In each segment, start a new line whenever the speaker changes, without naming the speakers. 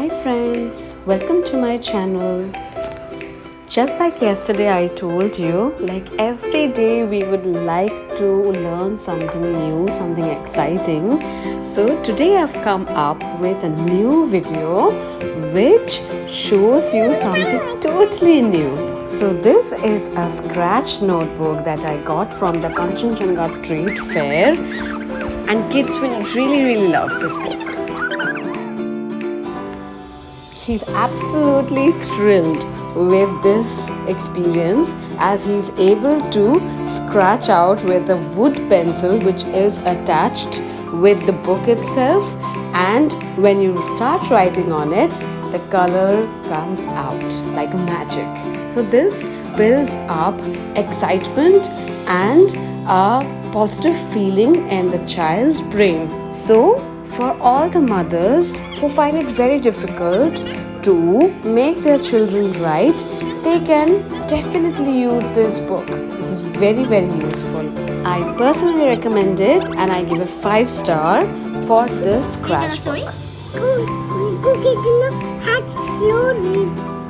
Hi friends, welcome to my channel. Just like yesterday I told you, like every day we would like to learn something new, something exciting. So today I've come up with a new video which shows you something totally new. So this is a scratch notebook that I got from the Kanchenjunga Trade Fair, and kids will really love this book. He's absolutely thrilled with this experience as he's able to scratch out with a wood pencil which is attached with the book itself, and when you start writing on it, the color comes out like magic. So this builds up excitement and a positive feeling in the child's brain. So for all the mothers who find it very difficult to make their children write, they can definitely use this book. This is very useful. I personally recommend it and I give a 5-star for this scratchbook.
Cookie didn't hatch floor.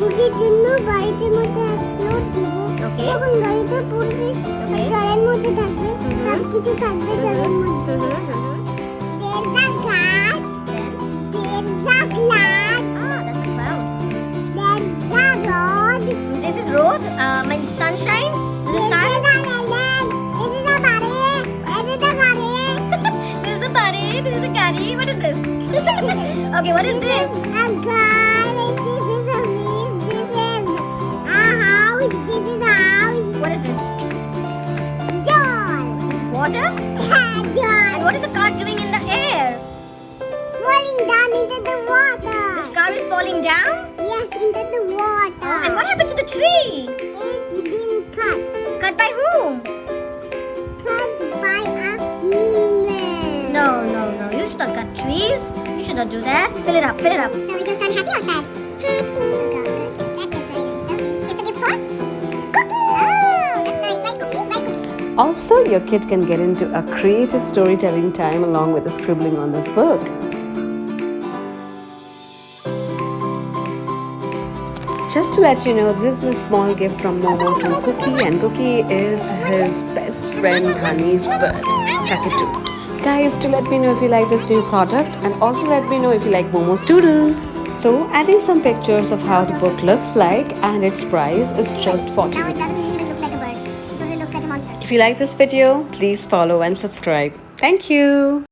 Cookie didn't বাড়িতে মধ্যে hatch floor দিব। ওকে। তখন গাড়িতে পড়বে। ওকে। জলের মধ্যে থাকবে। সব কিছু থাকবে জলের মধ্যে। There's a glass. There's a glass.
Ah, that's a cloud.
There's a road.
This is road. And sunshine. This is sun.
This is a barrier. This is a barrier.
This is a parade. This is a carry. What is this? Okay, what is this?
A car. This is a wheel. This is a house. This is a house.
What is this?
Doll.
This is water.
Doll.
And what is the car doing in the air?
Falling down into the water.
This car is falling down.
Yes, into the water.
And what happened to the tree?
It's been cut.
Cut by whom?
Cut by a human.
No. You should not cut trees. You should not do that. Fill it up.
So is the sun happy or sad? Happy. Good. That is very nice. Okay. It's a gift for Cookie. Oh, that's nice. Right, Cookie? Right, Cookie?
Also, your kid can get into a creative storytelling time along with the scribbling on this book. Just to let you know, this is a small gift from Momo to Cookie, and Cookie is his best friend Dhani's bird, Kakatu. Guys, do let me know if you like this new product, and also let me know if you like Momo's doodle. So, adding some pictures of how the book looks like, and its price is just 40
Now it
rupees.
doesn't even look like a bird. It only looks like a monster.
If you like this video, please follow and subscribe. Thank you.